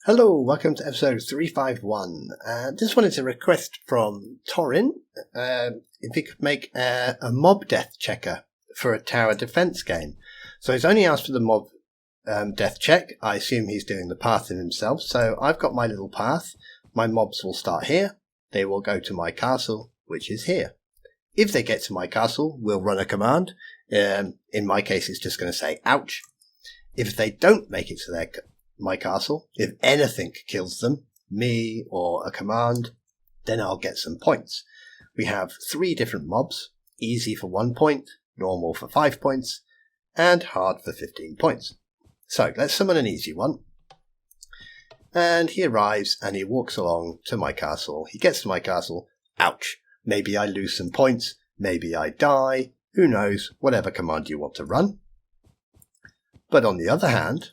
Hello, welcome to episode 351. Just wanted to request from Torin if he could make a mob.death checker for a tower defense game. So he's only asked for the mob death check. I assume he's doing the path in himself. So I've got my little path. My mobs will start here. They will go to my castle, which is here. If they get to my castle, we'll run a command. In my case, it's just going to say, ouch. If they don't make it to my castle, if anything kills them, me or a command, then I'll get some points. We have 3 different mobs, easy for 1 point, normal for 5 points, and hard for 15 points. So let's summon an easy one. And he arrives and he walks along to my castle. He gets to my castle, ouch, maybe I lose some points, maybe I die, who knows, whatever command you want to run. But on the other hand,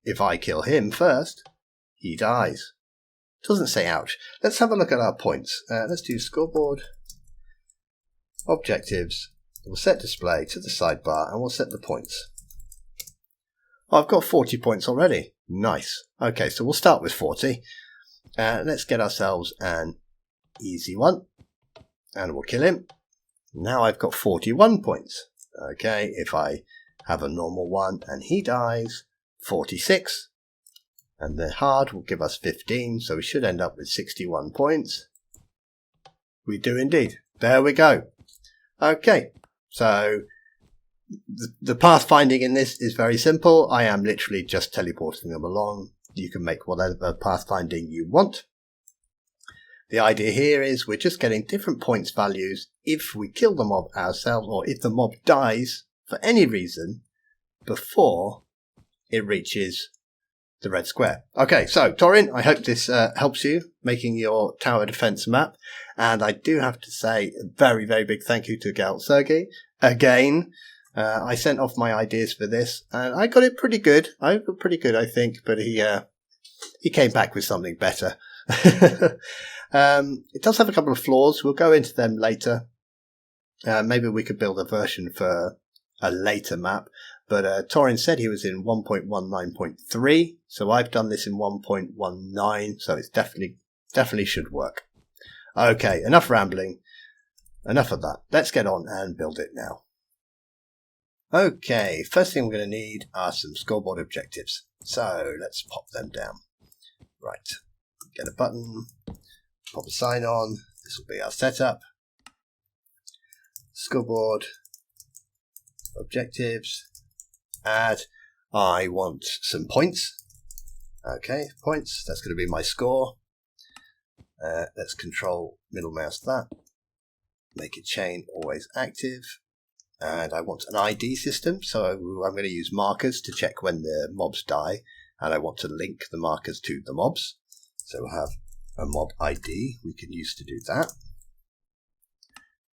if I kill him first, he dies. Doesn't say ouch. Let's have a look at our points. Let's do scoreboard, objectives. We'll set display to the sidebar and we'll set the points. I've got 40 points already. Nice. Okay, so we'll start with 40. Let's get ourselves an easy one. And we'll kill him. Now I've got 41 points. Okay, if I have a normal one and he dies, 46, and the hard will give us 15, so we should end up with 61 points. We do indeed. There we go. Okay, so the pathfinding in this is very simple. I am literally just teleporting them along. You can make whatever pathfinding you want. The idea here is we're just getting different points values if we kill the mob ourselves, or if the mob dies for any reason before it reaches the red square. Okay, so Torin, I hope this helps you making your tower defense map. And I do have to say a very, very big thank you to E.g IUN again. I sent off my ideas for this and I got it pretty good. I think, but he came back with something better. It does have a couple of flaws. We'll go into them later. Maybe we could build a version for a later map. But Torin said he was in 1.19.3, so I've done this in 1.19, so it's definitely should work. Okay, enough rambling, enough of that. Let's get on and build it now. Okay, first thing we're going to need are some scoreboard objectives. So let's pop them down. Right, get a button, pop a sign on. This will be our setup. Scoreboard objectives. Add, I want some points. Okay, points, that's going to be my score. Let's control middle mouse that. Make it chain always active. And I want an ID system, so I'm going to use markers to check when the mobs die. And I want to link the markers to the mobs. So we'll have a mob.id we can use to do that.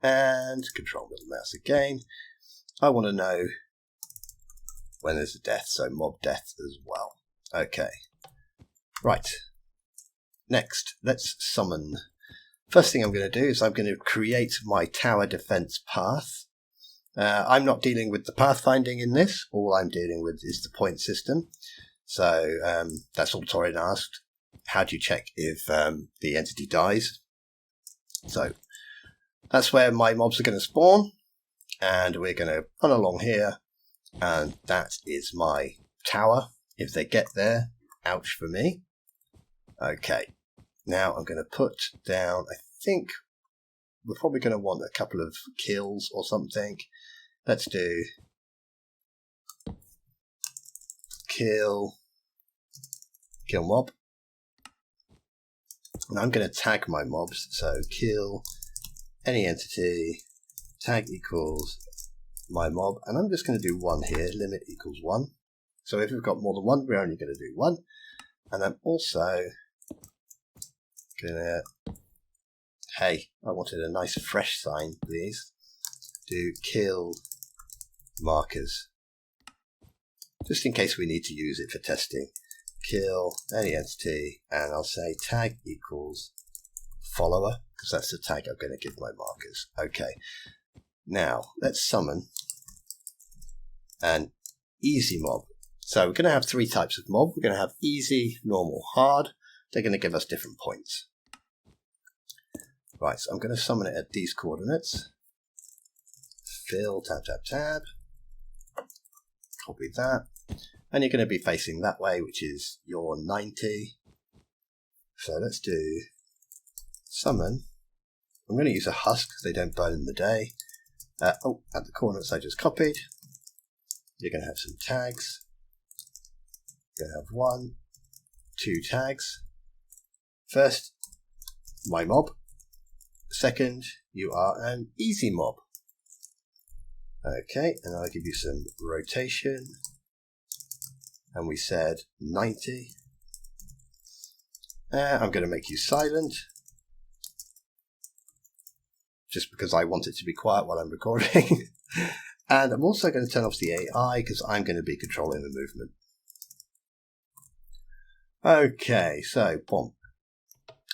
And control middle mouse again. I want to know when there's a death, so mob.death as well. Okay, right. Next, let's summon. First thing I'm going to do is I'm going to create my tower defense path. I'm not dealing with the pathfinding in this. All I'm dealing with is the point system. So that's all Torin asked. How do you check if the entity dies? So that's where my mobs are going to spawn. And we're going to run along here. And that is my tower. If they get there, ouch for me. Okay, now I'm going to put down, I think we're probably going to want a couple of kills or something. Let's do kill mob. And I'm going to tag my mobs. So kill any entity, tag equals my mob, and I'm just going to do 1 here, limit equals 1. So if we've got more than 1, we're only going to do 1. And I'm also going to, hey, I wanted a nice fresh sign, please. Do kill markers, just in case we need to use it for testing. Kill any entity, and I'll say tag equals follower, because that's the tag I'm going to give my markers. Okay, now let's summon an easy mob. So we're going to have three types of mob. We're going to have easy, normal, hard. They're going to give us different points. Right, so I'm going to summon it at these coordinates. Fill, tab, tab, tab. Copy that. And you're going to be facing that way, which is your 90. So let's do summon. I'm going to use a husk because they don't burn in the day. At the coordinates I just copied. You're going to have some tags. You're going to have 1, 2 tags. First, my mob. Second, you are an easy mob. Okay, and I'll give you some rotation. And we said 90. I'm going to make you silent. Just because I want it to be quiet while I'm recording. And I'm also going to turn off the AI because I'm going to be controlling the movement. Okay, so boom.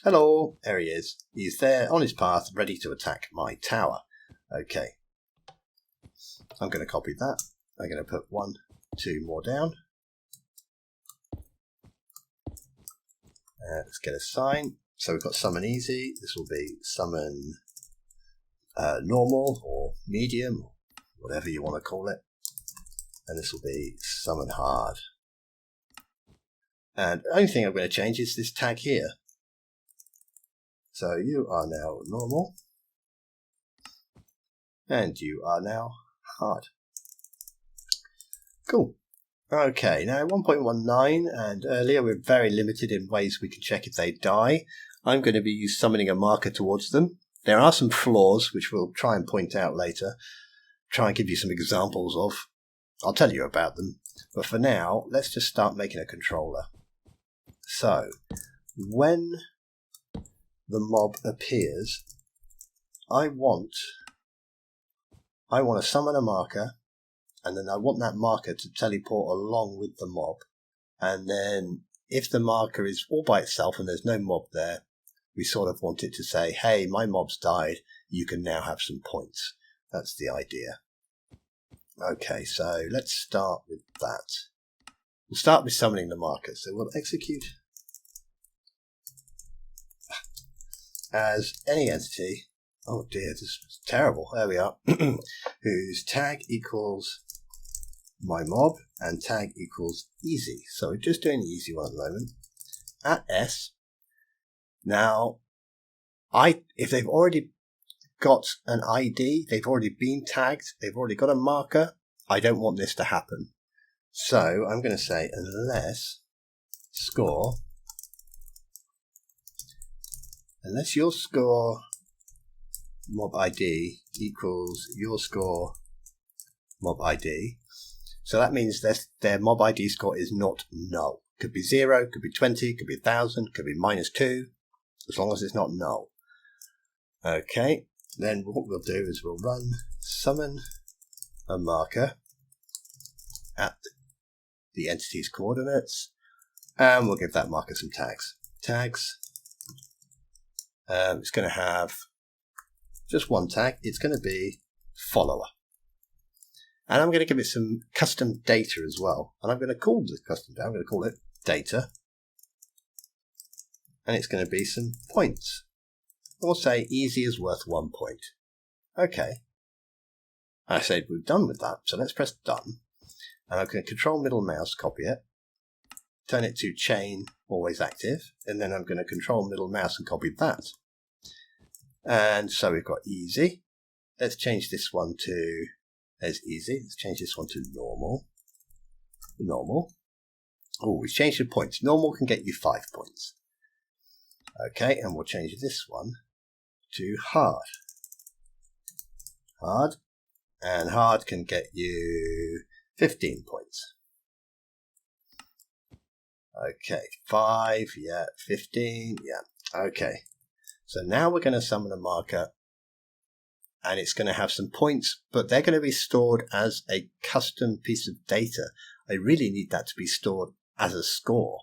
Hello, there he is. He's there on his path, ready to attack my tower. Okay. I'm going to copy that. I'm going to put 1, 2 more down. Let's get a sign. So we've got summon easy. This will be summon normal or medium, or whatever you want to call it. And this will be summon hard. And the only thing I'm going to change is this tag here. So you are now normal. And you are now hard. Cool. Okay, now 1.19 and earlier we're very limited in ways we can check if they die. I'm going to be summoning a marker towards them. There are some flaws which we'll try and point out later. Try and give you some examples of. I'll tell you about them. But for now, let's just start making a controller. So, when the mob appears, I want to summon a marker, and then I want that marker to teleport along with the mob. And then if the marker is all by itself and there's no mob there, we sort of want it to say, hey, my mob's died, you can now have some points. That's the idea. Okay, so let's start with that. We'll start with summoning the marker. So we'll execute as any entity. Oh dear, this is terrible. There we are. Whose tag equals my mob and tag equals easy. So we're just doing the easy one at the moment. At S. Now, if they've already got an ID, they've already been tagged, they've already got a marker, I don't want this to happen. So I'm going to say unless your score mob ID equals your score mob ID. So that means their mob ID score is not null. Could be 0, could be 20, could be 1,000, could be -2, as long as it's not null. Okay, then what we'll do is we'll run summon a marker at the entity's coordinates, and we'll give that marker some tags. It's going to have just one tag. It's going to be follower. And I'm going to give it some custom data as well. And I'm going to call the custom data, I'm going to call it data. And it's going to be some points. We'll say easy is worth 1 point. Okay. I said we're done with that. So let's press done. And I'm going to control middle mouse, copy it. Turn it to chain always active. And then I'm going to control middle mouse and copy that. And so we've got easy. Let's change this one to as easy. Let's change this one to normal. Oh, we've changed the points. Normal can get you 5 points. Okay, and we'll change this one to hard. And hard can get you 15 points. Okay, 5, yeah, 15, yeah, okay. So now we're going to summon a marker, and it's going to have some points, but they're going to be stored as a custom piece of data. I really need that to be stored as a score.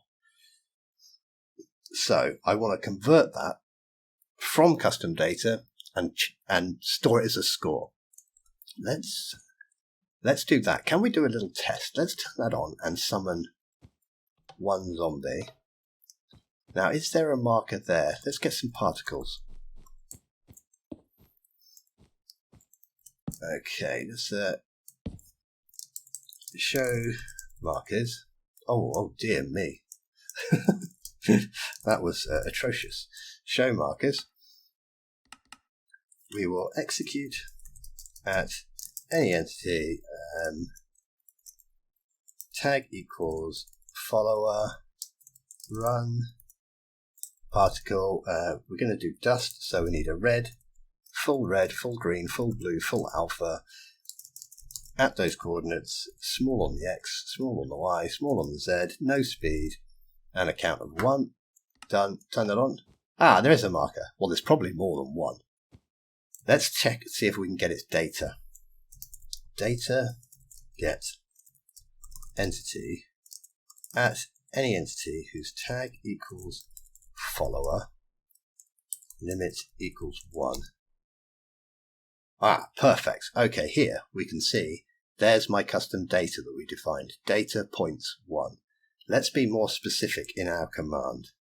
So I want to convert that from custom data and store it as a score. Let's let's do that. Can we do a little test? Let's turn that on and summon one zombie. Now, is there a marker there? Let's get some particles. Okay, let's show markers. Oh dear me. That was atrocious. Show markers. We will execute at any entity tag equals follower run particle. We're going to do dust, so we need a red, full green, full blue, full alpha at those coordinates, small on the x, small on the y, small on the z, no speed, and a count of 1. Done. Turn that on. Ah, there is a marker. Well, there's probably more than one. Let's check, see if we can get its data. Data get entity at any entity whose tag equals follower, limit equals 1. Ah, perfect. Okay, here we can see there's my custom data that we defined. Data points 1. Let's be more specific in our command.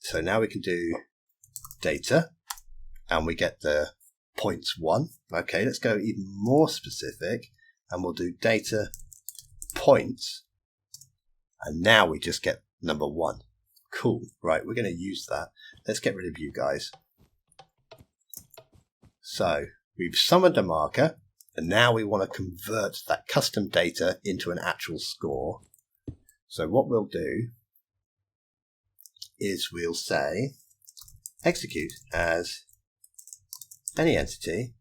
So now we can do data, and we get the points 1. Okay, let's go even more specific, and we'll do data points, and now we just get number 1. Cool. Right, we're going to use that. Let's get rid of you guys. So we've summoned a marker, and now we want to convert that custom data into an actual score. So what we'll do is we'll say execute as any entity,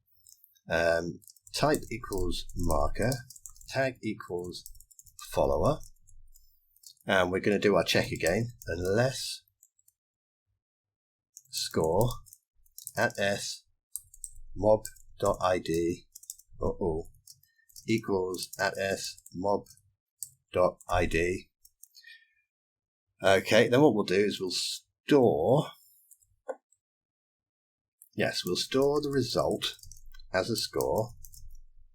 type equals marker, tag equals follower, and we're going to do our check again, unless score at s mob.id equals at s mob.id. Okay, then what we'll do is we'll store the result as a score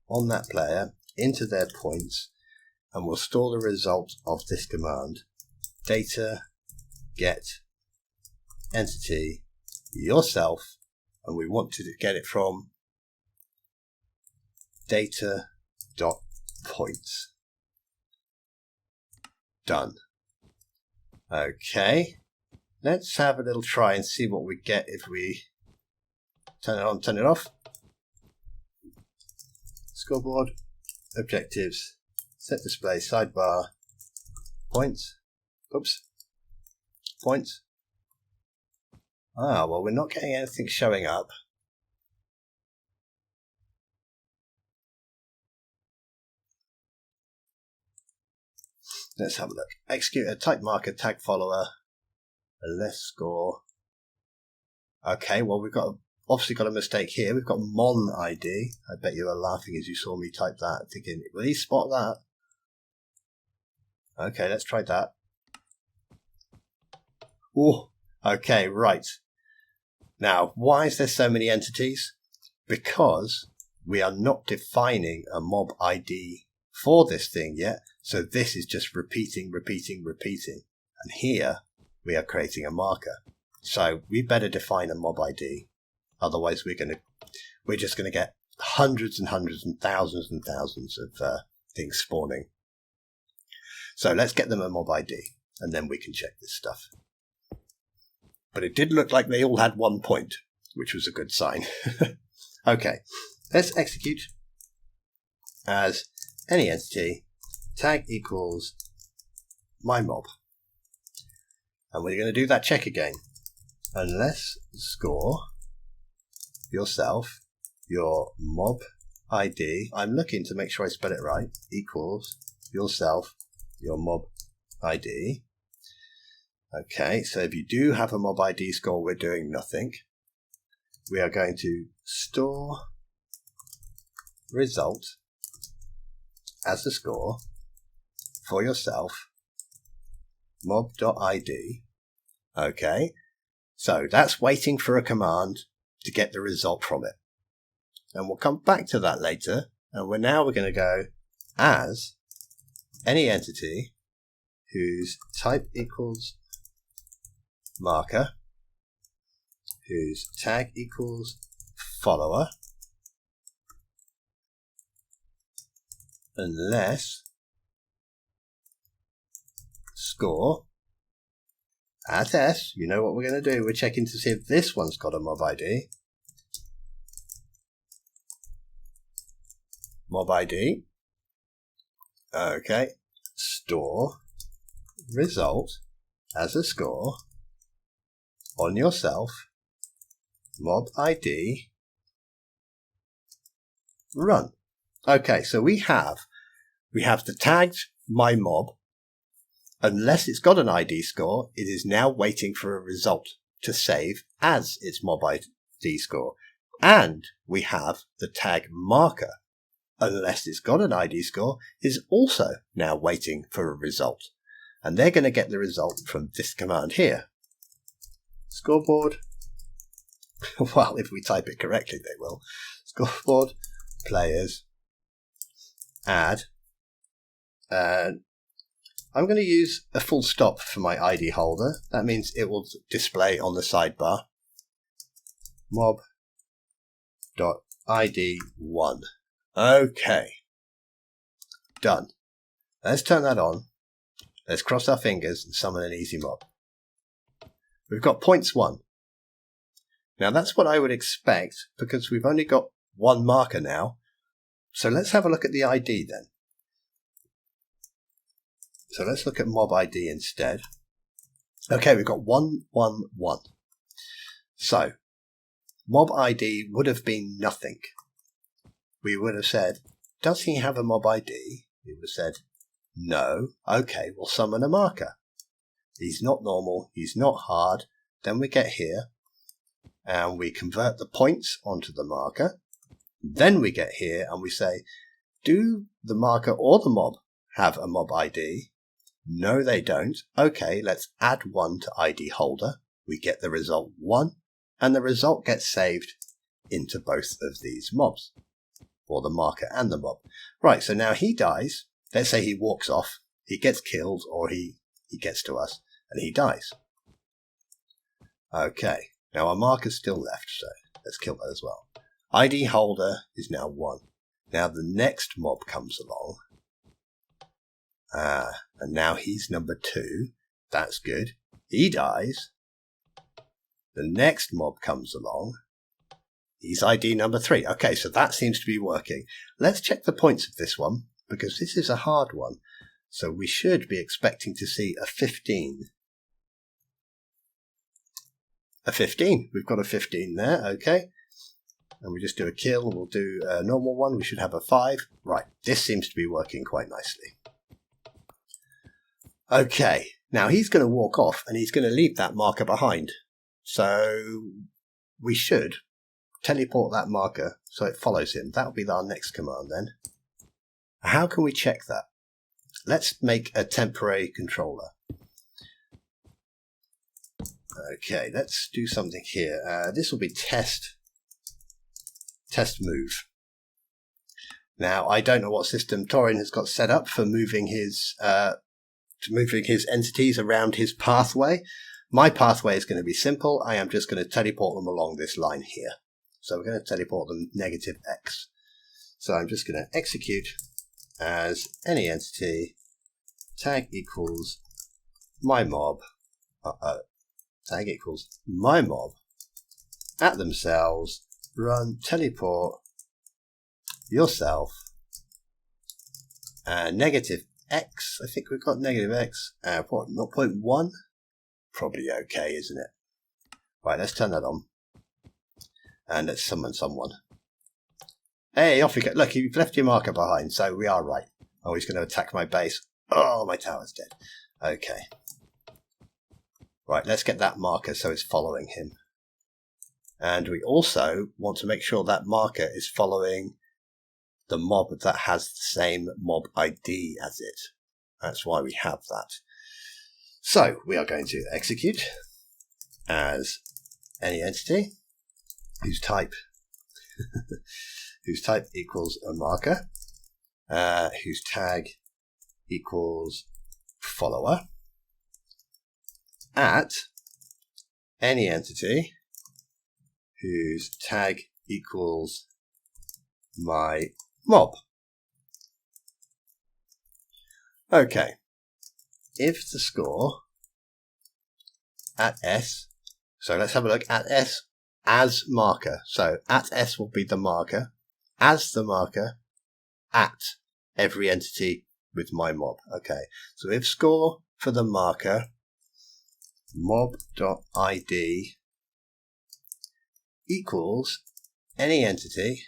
on that player into their points, and we'll store the result of this command, data get entity yourself, and we want to get it from data.points. Done. Okay, let's have a little try and see what we get if we turn it on, turn it off. Scoreboard, objectives, set display, sidebar, points. Oops, points. Ah, well, we're not getting anything showing up. Let's have a look. Execute a type marker, tag follower, unless score. Okay, well, we've obviously got a mistake here. We've got mob.id. I bet you were laughing as you saw me type that, thinking, will he spot that? Okay, let's try that. Oh, okay, right. Now, why is there so many entities? Because we are not defining a mob ID for this thing yet. So this is just repeating. And here we are creating a marker. So we better define a mob ID. Otherwise we're just going to get hundreds and thousands of things spawning. So let's get them a mob ID, and then we can check this stuff. But it did look like they all had 1 point, which was a good sign. Okay, let's execute as any entity, tag equals my mob. And we're going to do that check again. Unless score yourself, your mob ID, I'm looking to make sure I spell it right, equals yourself, your mob ID. Okay, so if you do have a mob ID score, we're doing nothing. We are going to store result as a score for yourself, mob.id. Okay, so that's waiting for a command to get the result from it. And we'll come back to that later And we're going to go as any entity whose type equals marker, whose tag equals follower, unless score at S. You know what we're going to do. We're checking to see if this one's got a mob ID. Mob ID. Okay. Store result as a score on yourself. Mob ID. Run. Okay, so we have the tagged my mob. Unless it's got an ID score, it is now waiting for a result to save as its mob ID score. And we have the tag marker. Unless it's got an ID score, is also now waiting for a result. And they're going to get the result from this command here. Scoreboard. Well, if we type it correctly, they will. Scoreboard, players, add. I'm going to use a full stop for my ID holder. That means it will display on the sidebar. mob.id1. Okay. Done. Let's turn that on. Let's cross our fingers and summon an easy mob. We've got points 1. Now that's what I would expect because we've only got one marker now. So let's have a look at the ID then. So let's look at mob ID instead. Okay, we've got 111. So mob ID would have been nothing. We would have said, does he have a mob ID? We would have said, no. Okay, we'll summon a marker. He's not normal. He's not hard. Then we get here and we convert the points onto the marker. Then we get here and we say, do the marker or the mob have a mob ID? No, they don't. Okay, let's add 1 to ID holder. We get the result 1, and the result gets saved into both of these mobs, or the marker and the mob. Right, so now he dies. Let's say he walks off, he gets killed, or he gets to us, and he dies. Okay, now our marker's still left, so let's kill that as well. ID holder is now 1. Now the next mob comes along. And now he's number 2. That's good. He dies. The next mob comes along. He's ID number 3. Okay, so that seems to be working. Let's check the points of this one, because this is a hard one. So we should be expecting to see a 15. A 15. We've got a 15 there, okay. And we just do a kill. We'll do a normal one. We should have a 5. Right, this seems to be working quite nicely. Okay, now he's going to walk off and he's going to leave that marker behind. So we should teleport that marker so it follows him. That'll be our next command then. How can we check that? Let's make a temporary controller. Okay, let's do something here. This will be test move. Now, I don't know what system Torin has got set up for moving his entities around his pathway. My pathway is going to be simple. I am just going to teleport them along this line here. So we're going to teleport them -x. So I'm just going to execute as any entity, tag equals my mob, tag equals my mob, at themselves, run teleport yourself, -x, I think we've got -x, 0.1, probably okay, isn't it? Right, let's turn that on. And let's summon someone. Hey, off we go. Look, you've left your marker behind, so we are right. Oh, he's going to attack my base. Oh, my tower's dead. Okay. Right, let's get that marker so it's following him. And we also want to make sure that marker is following the mob that has the same mob ID as it. That's why we have that. So we are going to execute as any entity whose type whose type equals a marker, whose tag equals follower, at any entity whose tag equals my mob. Okay, if the score at S, so let's have a look at S as marker. So at S will be the marker, as the marker, at every entity with my mob. Okay, so if score for the marker mob.id equals any entity,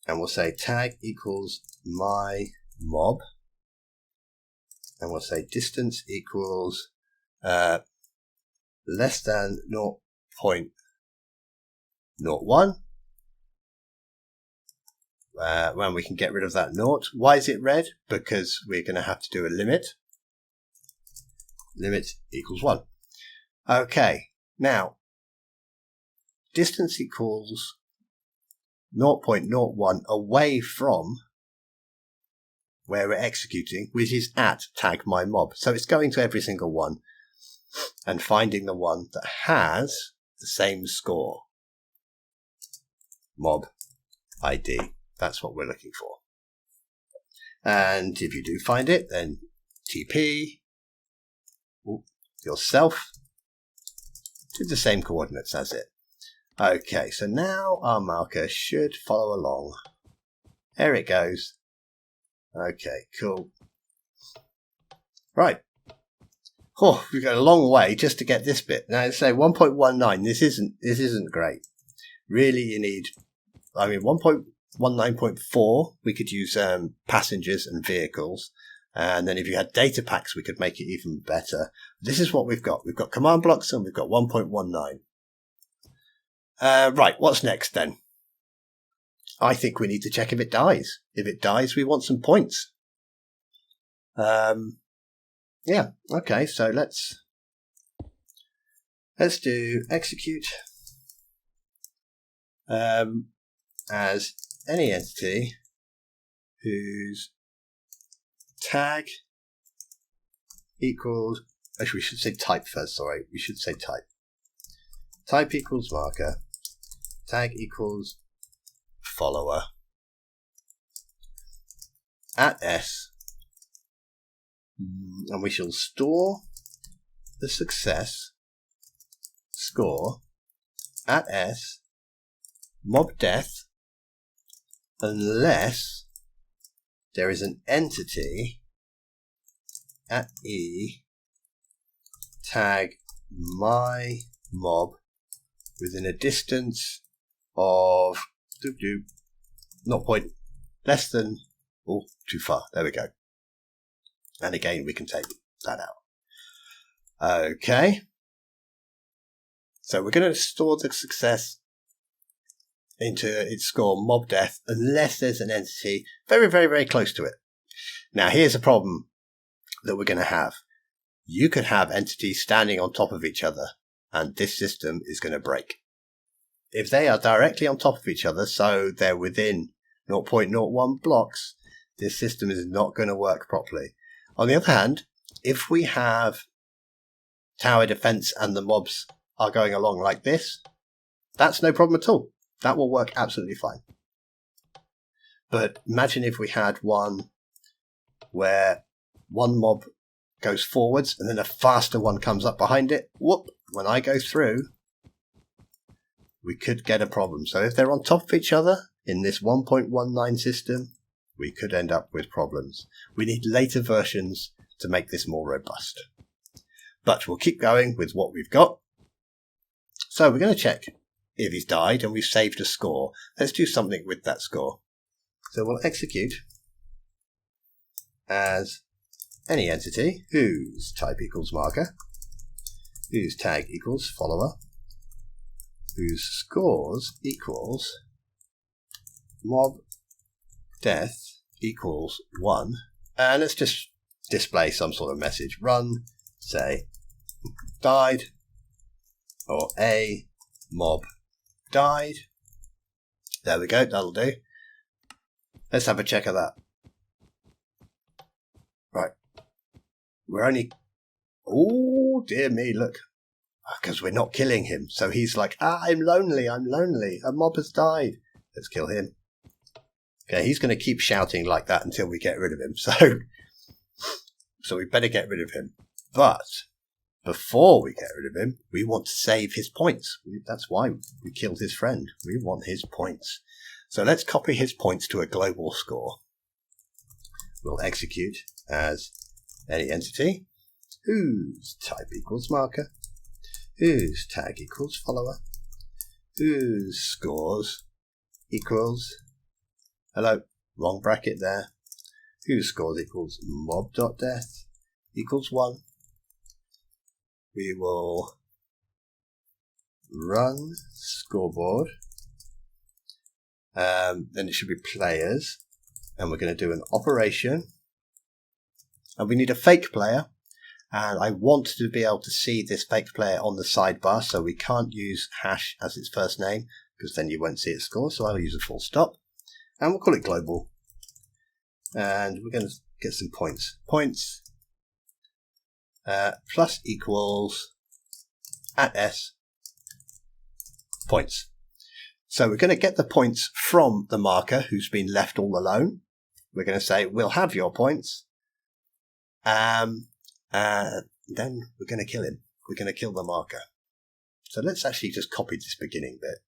and we'll say tag equals my mob, and we'll say distance equals less than 0.01, when we can get rid of that naught. Why is it red? Because we're going to have to do a limit. Limit equals 1. Okay, now distance equals 0.01 away from where we're executing, which is at tag my mob. So it's going to every single one and finding the one that has the same score. Mob ID. That's what we're looking for. And if you do find it, then TP yourself to the same coordinates as it. Okay, so now our marker should follow along. There it goes. Okay, cool. Right. Oh, we've got a long way just to get this bit. Now let's say 1.19. This isn't great. Really, you need, 1.19.4. We could use passengers and vehicles, and then if you had data packs, we could make it even better. This is what we've got. We've got command blocks, and we've got 1.19. Right. What's next then? I think we need to check if it dies. If it dies, we want some points. Yeah, okay, so let's do execute as any entity whose tag equals, actually we should say type first, sorry, we should say type. Type equals marker, tag equals follower, at S, and we shall store the success score at S mob.death unless there is an entity at E tag my mob within a distance of less than, oh, too far. There we go. And again, we can take that out. Okay. So we're going to store the success into its score mob.death unless there's an entity very, very, very close to it. Now, here's a problem that we're going to have. You could have entities standing on top of each other, and this system is going to break. If they are directly on top of each other, so they're within 0.01 blocks, this system is not going to work properly. On the other hand, if we have tower defense and the mobs are going along like this, that's no problem at all. That will work absolutely fine. But imagine if we had one where one mob goes forwards and then a faster one comes up behind it. Whoop! When I go through, we could get a problem. So if they're on top of each other in this 1.19 system, we could end up with problems. We need later versions to make this more robust. But we'll keep going with what we've got. So we're going to check if he's died and we've saved a score. Let's do something with that score. So we'll execute as any entity whose type equals marker, whose tag equals follower, whose scores equals mob.death equals 1, and let's just display some sort of message. Run, say, died, or a mob died, There we go, that'll do. Let's have a check of that. Right. We're only... Oh, dear me, look. Because we're not killing him. So he's like, I'm lonely. A mob has died. Let's kill him. Okay, he's going to keep shouting like that until we get rid of him. So we better get rid of him. But before we get rid of him, we want to save his points. That's why we killed his friend. We want his points. So let's copy his points to a global score. We'll execute as any entity whose type equals marker, whose tag equals follower, whose scores equals, hello, wrong bracket there, whose scores equals mob.death equals 1. We will run scoreboard, then it should be players, and we're going to do an operation, and we need a fake player, and I want to be able to see this fake player on the sidebar, so we can't use hash as its first name, because then you won't see its score, so I'll use a full stop, and we'll call it global, and we're going to get some points. Points plus equals @s points. So we're going to get the points from the marker who's been left all alone. We're going to say, we'll have your points. Then we're going to kill him. We're going to kill the marker. So let's actually just copy this beginning bit.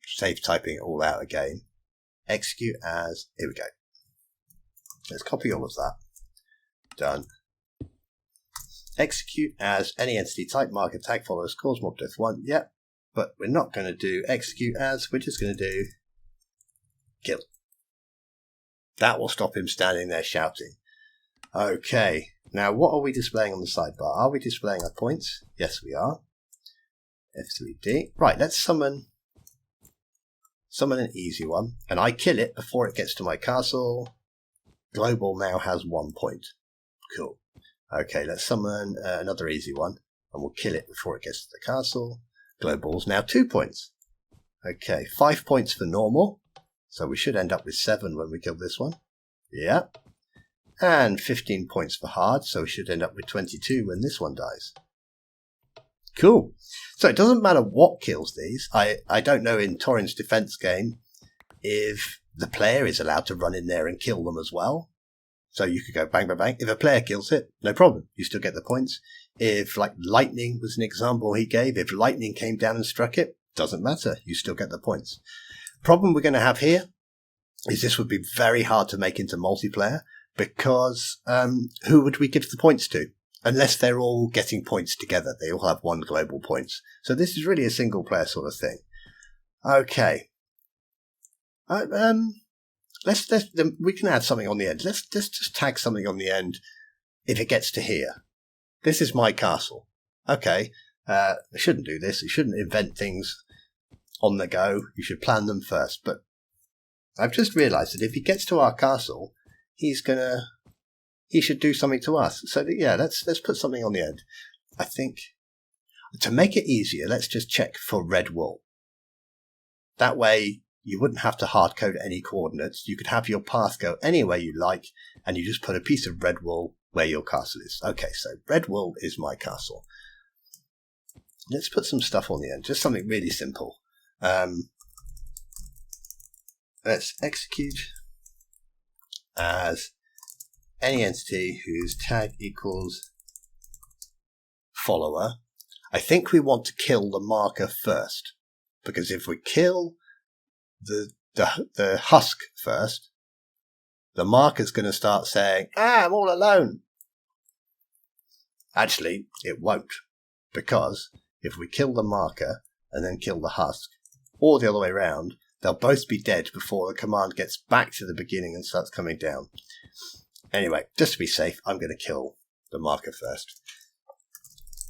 Save typing it all out again. Execute as, here we go. Let's copy all of that. Done. Execute as any entity type, marker, tag, follower, scores, mob.death 1. Yep. But we're not going to do execute as, we're just going to do kill. That will stop him standing there shouting. Okay, now what are we displaying on the sidebar? Are we displaying our points? Yes, we are. F3D. Right, let's summon an easy one. And I kill it before it gets to my castle. Global now has 1 point. Cool. Okay, let's summon another easy one. And we'll kill it before it gets to the castle. Global's now 2 points. Okay, 5 points for normal. So we should end up with 7 when we kill this one. Yeah. And 15 points for hard, so we should end up with 22 when this one dies. Cool. So it doesn't matter what kills these. I don't know in Torin's defense game if the player is allowed to run in there and kill them as well. So you could go bang, bang, bang. If a player kills it, no problem. You still get the points. If, like, lightning was an example he gave, if lightning came down and struck it, doesn't matter. You still get the points. Problem we're going to have here is this would be very hard to make into multiplayer because who would we give the points to? Unless they're all getting points together. They all have 1 global points. So this is really a single player sort of thing. Okay. We can add something on the end. Let's just tag something on the end if it gets to here. This is my castle. Okay. I shouldn't do this. You shouldn't invent things on the go. You should plan them first. But I've just realized that if he gets to our castle, he should do something to us. So yeah, let's put something on the end. I think to make it easier, let's just check for red wool. That way you wouldn't have to hard code any coordinates. You could have your path go anywhere you like, and you just put a piece of red wool where your castle is. Okay, so red wool is my castle. Let's put some stuff on the end, just something really simple. Let's execute as any entity whose tag equals follower. I think we want to kill the marker first, because if we kill the husk first, the marker's going to start saying, I'm all alone. Actually, it won't, because if we kill the marker and then kill the husk, or the other way around, they'll both be dead before the command gets back to the beginning and starts coming down. Anyway, just to be safe, I'm going to kill the marker first.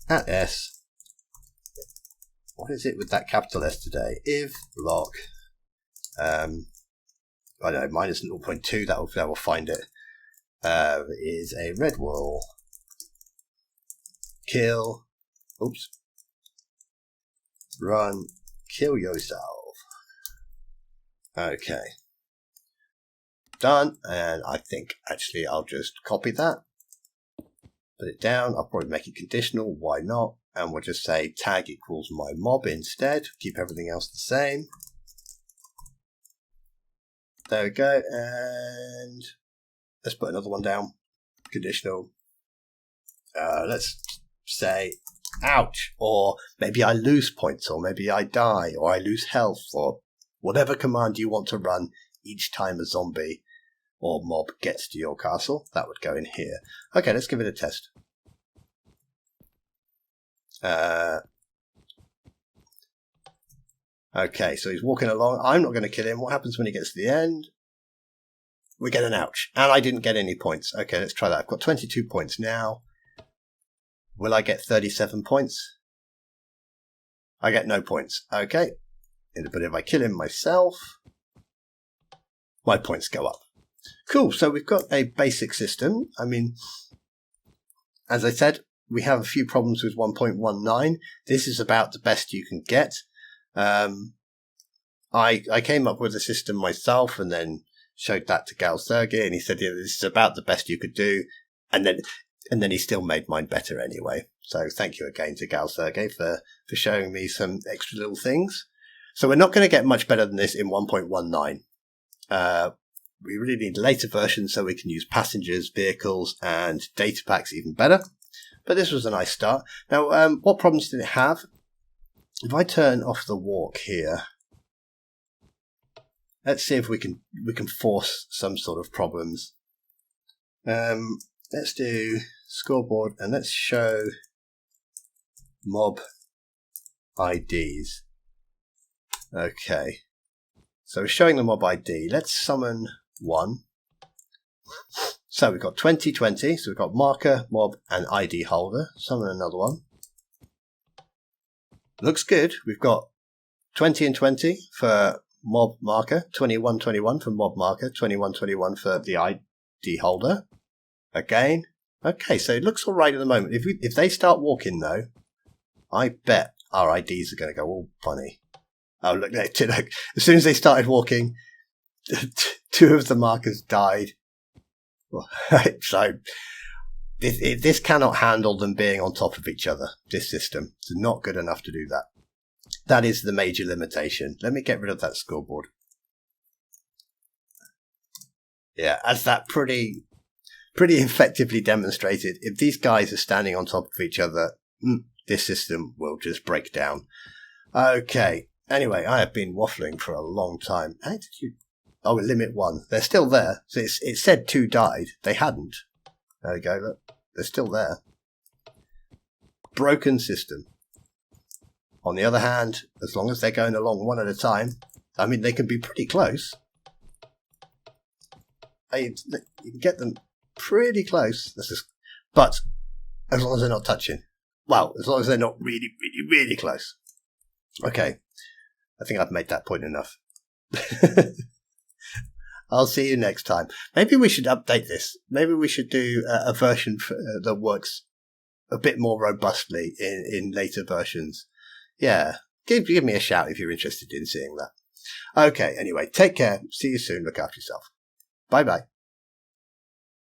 @s. What is it with that capital S today? If log. I don't know, minus 0.2, that will find it. Is a red wool. Kill. Oops. Run. Kill yourself. Okay. Done. And I think actually I'll just copy that. Put it down. I'll probably make it conditional. Why not? And we'll just say tag equals my mob instead. Keep everything else the same. There we go. And let's put another one down. Conditional. Let's say ouch, or maybe I lose points, or maybe I die, or I lose health, or whatever command you want to run each time a zombie or mob gets to your castle. That would go in here. Okay, let's give it a test. Okay, so he's walking along. I'm not going to kill him. What happens when he gets to the end? We get an ouch. And I didn't get any points. Okay, let's try that. I've got 22 points now. Will I get 37 points? I get no points. Okay. But if I kill him myself, my points go up. Cool. So we've got a basic system. I mean, as I said, we have a few problems with 1.19. This is about the best you can get. I came up with a system myself and then showed that to Gal Sergey, and he said, yeah, this is about the best you could do. And then he still made mine better anyway. So thank you again to Gal Sergey for showing me some extra little things. So we're not going to get much better than this in 1.19. We really need later versions so we can use passengers, vehicles, and data packs even better. But this was a nice start. Now, what problems did it have? If I turn off the walk here, let's see if we can force some sort of problems. Let's do scoreboard and let's show mob IDs. Okay, so we're showing the mob ID. Let's summon one. So we've got 2020, so we've got marker, mob, and ID holder. Summon another one. Looks good. We've got 20 and 20 for mob marker, 21, 21 for mob marker, 21, 21 for the ID holder. Again. Okay, so it looks all right at the moment. If they start walking, though, I bet our IDs are going to go all funny. Oh, look, as soon as they started walking, two of the markers died. So this cannot handle them being on top of each other. This system is not good enough to do that. That is the major limitation. Let me get rid of that scoreboard. Yeah, as that pretty effectively demonstrated, if these guys are standing on top of each other, this system will just break down. Okay. Anyway, I have been waffling for a long time. How did you... Oh, limit 1. They're still there. So it said 2 died. They hadn't. There we go. Look. They're still there. Broken system. On the other hand, as long as they're going along one at a time, I mean, they can be pretty close. You can get them pretty close. But as long as they're not touching. Well, as long as they're not really, really, really close. Okay. I think I've made that point enough. I'll see you next time. Maybe we should update this. Maybe we should do a version that works a bit more robustly in later versions. Yeah. Give me a shout if you're interested in seeing that. Okay. Anyway, take care. See you soon. Look after yourself. Bye-bye.